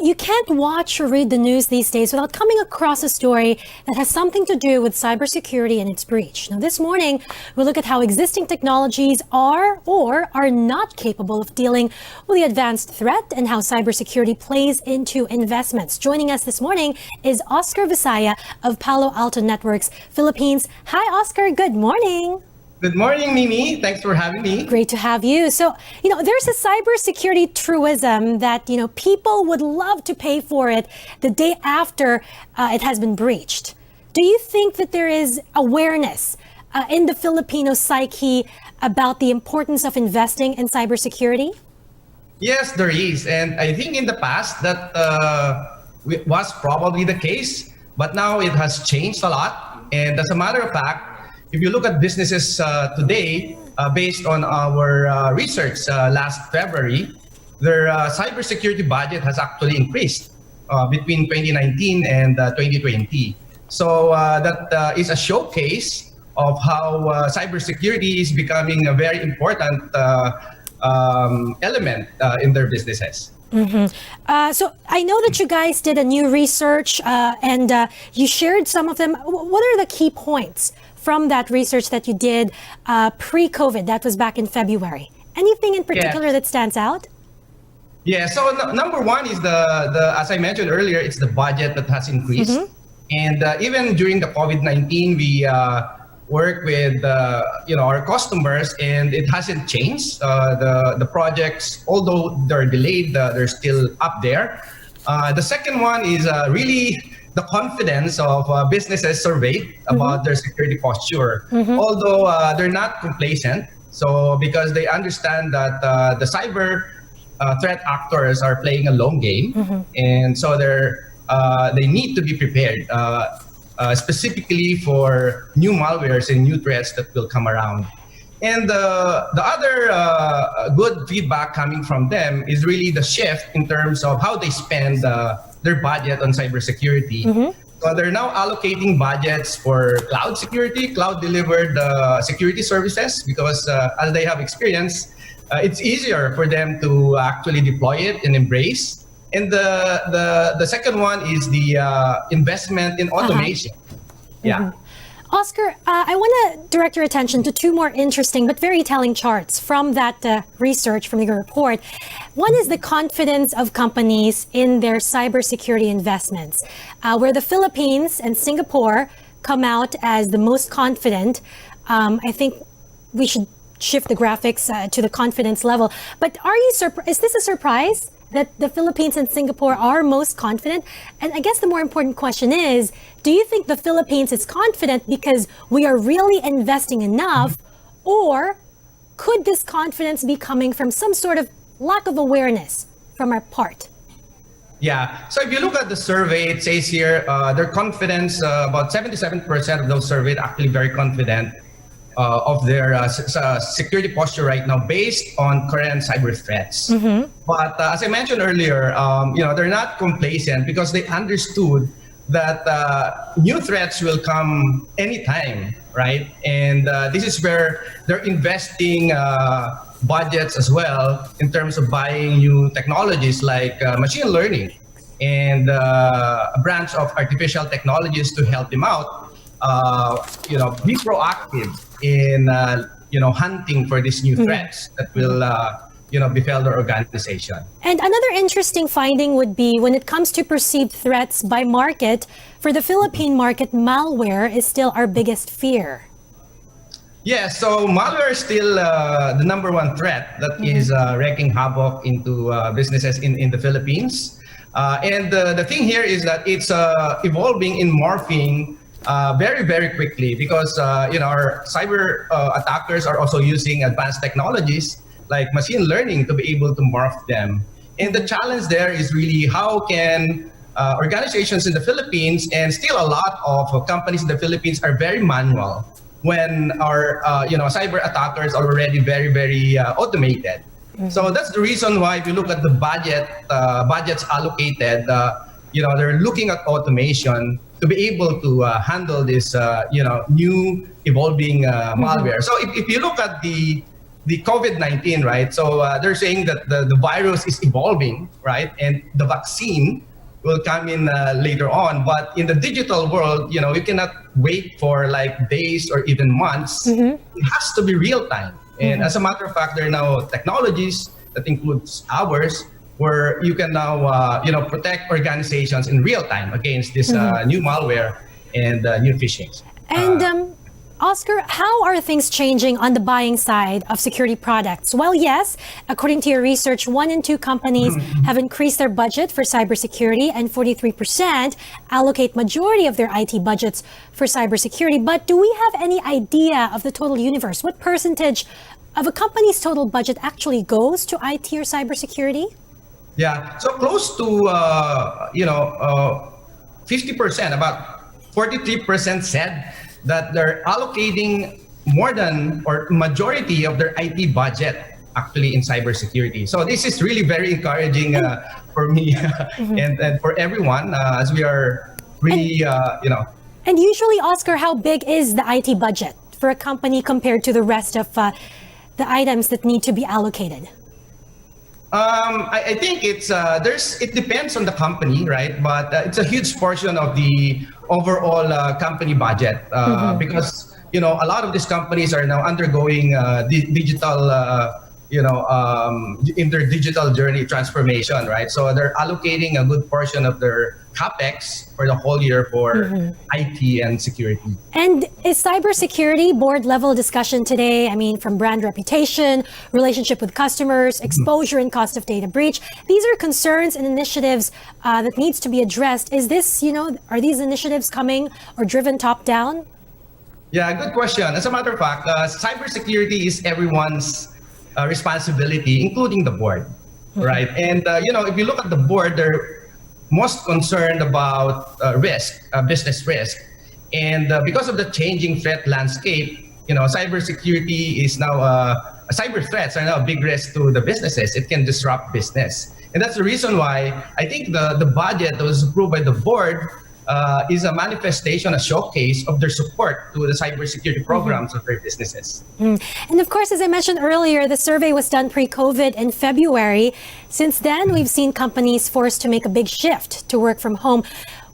you can't watch or read the news these days without coming across a story that has something to do with cybersecurity and its breach. Now, this morning, we'll look at how existing technologies are or are not capable of dealing with the advanced threat and how cybersecurity plays into investments. Joining us this morning is Oscar Visaya of Palo Alto Networks, Philippines. Hi, Oscar. Good morning. Good morning, Mimi. Thanks for having me. Great to have you. So, there's a cybersecurity truism that, people would love to pay for it the day after it has been breached. Do you think that there is awareness in the Filipino psyche about the importance of investing in cybersecurity? Yes, there is. And I think in the past that was probably the case, but now it has changed a lot. And as a matter of fact, if you look at businesses today, based on our research last February, their cybersecurity budget has actually increased between 2019 and 2020. So that is a showcase of how cybersecurity is becoming a very important element in their businesses. So I know that you guys did a new research and you shared some of them. What are the key points from that research that you did pre-COVID? That was back in February. Anything in particular that stands out? Yeah, so number one is the as I mentioned earlier, it's the budget that has increased. And even during the COVID-19, we work with our customers, and it hasn't changed. The projects, although they're delayed, they're still up there. The second one is really the confidence of businesses surveyed about their security posture, although they're not complacent. So because they understand that the cyber threat actors are playing a long game, and so they need to be prepared, specifically for new malwares and new threats that will come around. And the other good feedback coming from them is really the shift in terms of how they spend their budget on cybersecurity. So they're now allocating budgets for cloud security, cloud delivered security services, because as they have experience, it's easier for them to actually deploy it and embrace. And the second one is the investment in automation. Oscar, I want to direct your attention to two more interesting but very telling charts from that research, from your report. One is the confidence of companies in their cybersecurity investments, where the Philippines and Singapore come out as the most confident. I think we should shift the graphics to the confidence level. But are you is this a surprise that the Philippines and Singapore are most confident? And I guess the more important question is, do you think the Philippines is confident because we are really investing enough, or could this confidence be coming from some sort of lack of awareness from our part? Yeah, so if you look at the survey, it says here their confidence, about 77% of those surveyed actually very confident of their security posture right now based on current cyber threats. But as I mentioned earlier, they're not complacent because they understood that new threats will come anytime, right? And this is where they're investing budgets as well in terms of buying new technologies like machine learning and a branch of artificial technologies to help them out. Be proactive in hunting for these new threats that will befell their organization. And another interesting finding would be when it comes to perceived threats by market, for the Philippine market, malware is still our biggest fear. Yeah, so malware is still the number one threat that is wreaking havoc into businesses in the Philippines. And the thing here is that it's evolving and morphing very, very quickly because our cyber attackers are also using advanced technologies like machine learning to be able to morph them. And the challenge there is really how can organizations in the Philippines, and still a lot of companies in the Philippines are very manual when our cyber attackers are already very, very automated. So that's the reason why if you look at the budgets allocated, they're looking at automation to be able to handle this, new evolving malware. So if you look at the the COVID-19, right? So they're saying that the virus is evolving, right? And the vaccine will come in later on. But in the digital world, we cannot wait for like days or even months. It has to be real time. And as a matter of fact, there are now technologies that includes ours where you can now, protect organizations in real time against this new malware and new phishing. And Oscar, how are things changing on the buying side of security products? Well, yes, according to your research, 1 in 2 companies have increased their budget for cybersecurity, and 43% allocate majority of their IT budgets for cybersecurity. But do we have any idea of the total universe? What percentage of a company's total budget actually goes to IT or cybersecurity? Yeah, so close to 50%, about 43% said that they're allocating more than or majority of their IT budget actually in cybersecurity. So this is really very encouraging for me and for everyone as we are really, And usually, Oscar, how big is the IT budget for a company compared to the rest of the items that need to be allocated? I think it depends on the company, right? But it's a huge portion of the overall company budget because a lot of these companies are now undergoing digital, in their digital journey transformation, right? So they're allocating a good portion of their capex for the whole year for IT and security. And is cybersecurity board level discussion today? I mean, from brand reputation, relationship with customers, exposure and cost of data breach. These are concerns and initiatives that needs to be addressed. Is this, are these initiatives coming or driven top down? Yeah, good question. As a matter of fact, cybersecurity is everyone's responsibility, including the board, right? And, if you look at the board, they're most concerned about risk, business risk. And because of the changing threat landscape, cybersecurity is now, cyber threats are now a big risk to the businesses. It can disrupt business. And that's the reason why I think the budget that was approved by the board is a manifestation, a showcase of their support to the cybersecurity programs of their businesses. And of course, as I mentioned earlier, the survey was done pre-COVID in February. Since then, we've seen companies forced to make a big shift to work from home,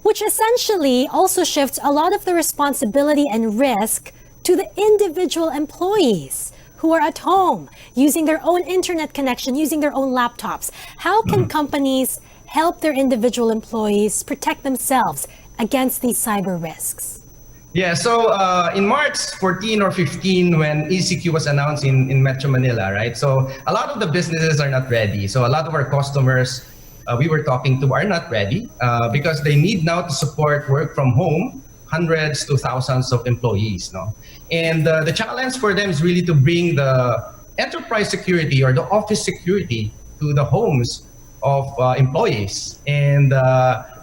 which essentially also shifts a lot of the responsibility and risk to the individual employees who are at home using their own internet connection, using their own laptops. How can companies help their individual employees protect themselves against these cyber risks? Yeah, so in March 14 or 15, when ECQ was announced in Metro Manila, right? So a lot of the businesses are not ready. So a lot of our customers we were talking to are not ready because they need now to support work from home, hundreds to thousands of employees. No? And the challenge for them is really to bring the enterprise security or the office security to the homes of employees. And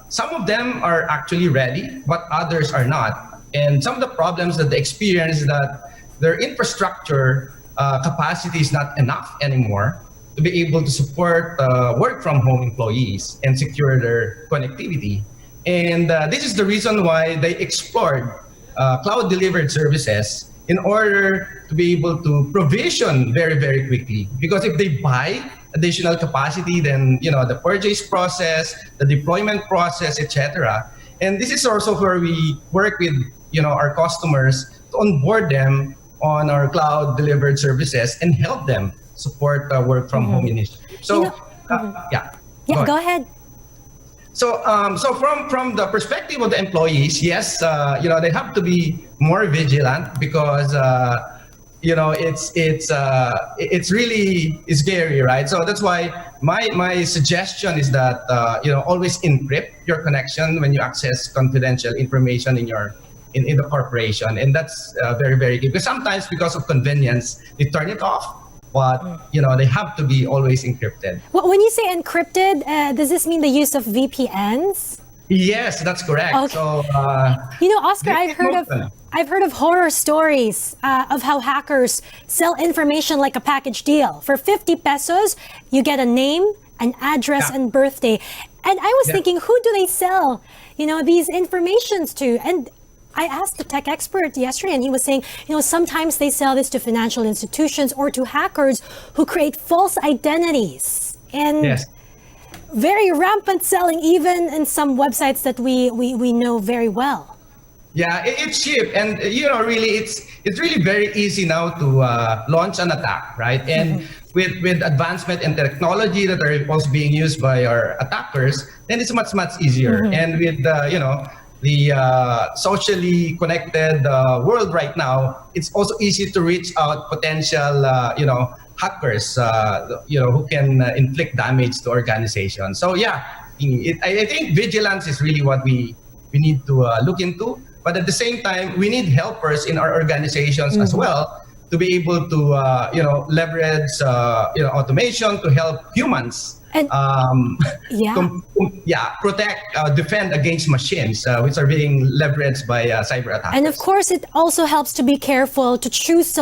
some of them are actually ready, but others are not. And some of the problems that they experience is that their infrastructure capacity is not enough anymore to be able to support work from home employees and secure their connectivity. And this is the reason why they explored cloud delivered services in order to be able to provision very, very quickly. Because if they buy additional capacity, then the purchase process, the deployment process, etc. And this is also where we work with our customers to onboard them on our cloud delivered services and help them support work from home initiative. So Go ahead. So from the perspective of the employees, yes, they have to be more vigilant because it's really scary, right? So that's why my suggestion is that always encrypt your connection when you access confidential information in the corporation, and that's very, very good. Because sometimes, because of convenience, they turn it off, but they have to be always encrypted. Well, when you say encrypted, does this mean the use of VPNs? Yes, that's correct. Okay. So, Oscar, I've heard of horror stories of how hackers sell information like a package deal. For 50 pesos, you get a name, an address, and birthday. And I was thinking, who do they sell, these informations to? And I asked the tech expert yesterday, and he was saying, sometimes they sell this to financial institutions or to hackers who create false identities. And Yes. very rampant selling, even in some websites that we know very well. Yeah, it's cheap, and really, it's really very easy now to launch an attack, right? And with advancement in technology that are also being used by our attackers, then it's much easier. And with the socially connected world right now, it's also easy to reach out potential hackers, who can inflict damage to organizations. So yeah, I think vigilance is really what we need to look into. But at the same time, we need helpers in our organizations as well to be able to, leverage, automation to help humans, And protect, defend against machines, which are being leveraged by cyber attackers. And of course, it also helps to be careful to choose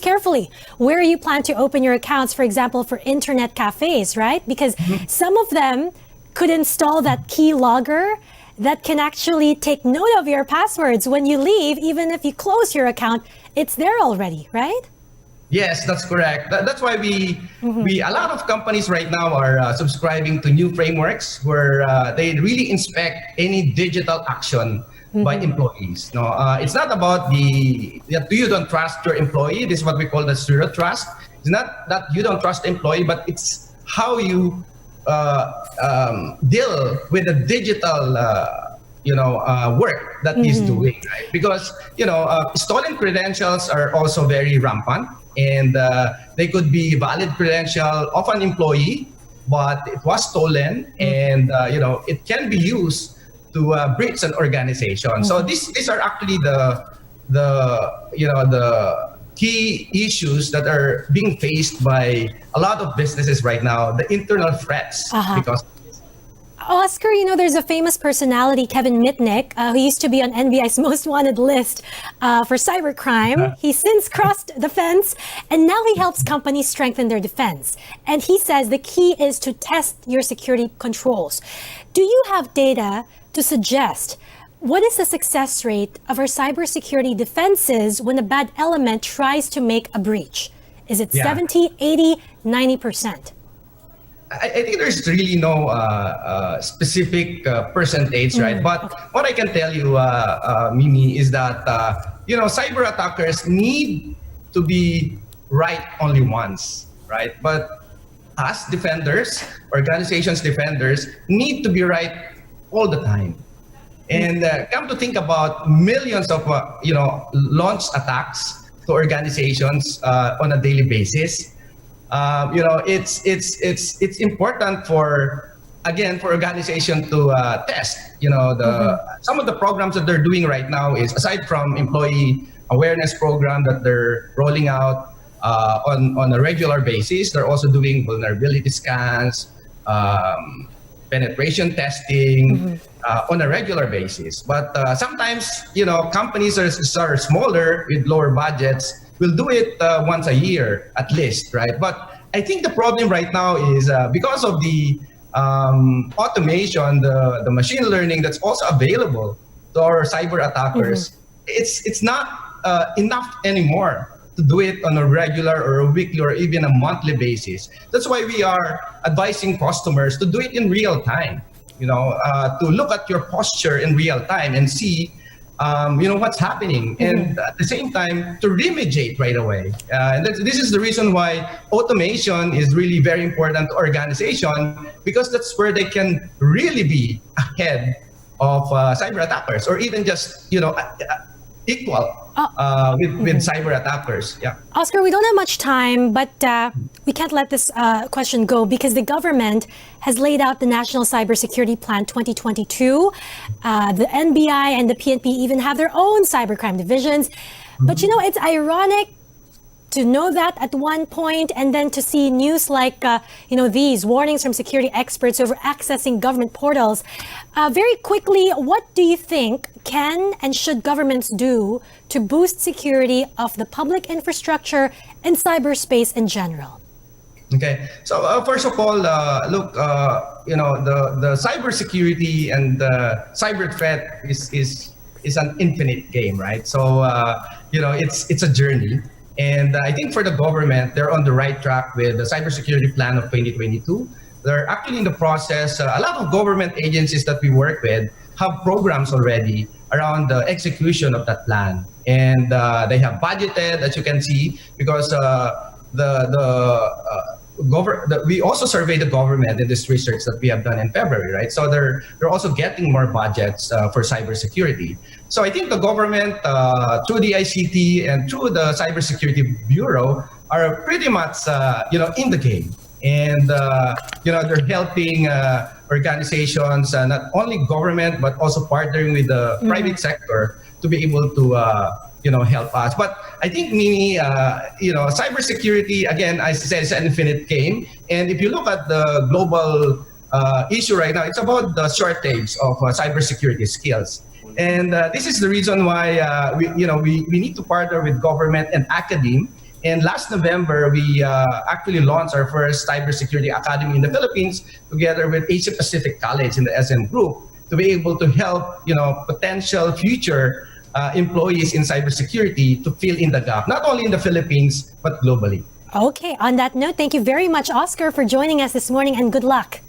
carefully where you plan to open your accounts. For example, for internet cafes, right? Because some of them could install that keylogger that can actually take note of your passwords when you leave. Even if you close your account, it's there already, right? Yes, that's correct. That's why we a lot of companies right now are subscribing to new frameworks where they really inspect any digital action by employees. No, it's not about you don't trust your employee. This is what we call the zero trust. It's not that you don't trust the employee, but it's how you deal with the digital work that he's doing, right? Because stolen credentials are also very rampant, and they could be valid credential of an employee, but it was stolen, and it can be used to breach an organization. So these are actually the key issues that are being faced by a lot of businesses right now, the internal threats. Because Oscar, there's a famous personality, Kevin Mitnick, who used to be on NBI's most wanted list for cybercrime. He's since crossed the fence, and now he helps companies strengthen their defense. And he says the key is to test your security controls. Do you have data to suggest what is the success rate of our cybersecurity defenses when a bad element tries to make a breach? Is it 70, 80, 90%? I think there's really no specific percentage, right? But what I can tell you, Mimi, is that cyber attackers need to be right only once, right? But us defenders, organizations defenders, need to be right all the time. And come to think about millions of launch attacks to organizations on a daily basis. It's important for organization to test. Some of the programs that they're doing right now is, aside from employee awareness program that they're rolling out on a regular basis, they're also doing vulnerability scans, penetration testing on a regular basis. But sometimes, companies are smaller with lower budgets, will do it once a year at least, right? But I think the problem right now is because of the automation, the machine learning that's also available to our cyber attackers, it's not enough anymore to do it on a regular or a weekly or even a monthly basis. That's why we are advising customers to do it in real time, to look at your posture in real time and see what's happening, and at the same time to remediate right away. And this is the reason why automation is really very important to organization, because that's where they can really be ahead of cyber attackers, or even just equal with cyber attackers. Yeah. Oscar, we don't have much time, but we can't let this question go, because the government has laid out the National Cybersecurity Plan 2022. The NBI and the PNP even have their own cybercrime divisions. But it's ironic to know that at one point, and then to see news like these warnings from security experts over accessing government portals. Very quickly, what do you think can and should governments do to boost security of the public infrastructure and cyberspace in general? Okay, so first of all, look, the cybersecurity and the cyber threat is is an infinite game, right? So it's a journey. And I think for the government, they're on the right track with the cybersecurity plan of 2022. They're actually in the process. A lot of government agencies that we work with have programs already around the execution of that plan. And they have budgeted, as you can see, because we also survey the government in this research that we have done in February, right? So they're also getting more budgets for cybersecurity. So I think the government, through the ICT and through the Cybersecurity Bureau, are pretty much in the game, and they're helping organizations, not only government but also partnering with the private sector to be able to help us. But I think, Mimi, cybersecurity, again, as I said, is an infinite game. And if you look at the global issue right now, it's about the shortage of cybersecurity skills. And this is the reason why we need to partner with government and academe. And last November, we actually launched our first cybersecurity academy in the Philippines together with Asia Pacific College in the ASEAN group to be able to help potential future employees in cybersecurity to fill in the gap, not only in the Philippines, but globally. Okay, on that note, thank you very much, Oscar, for joining us this morning, and good luck.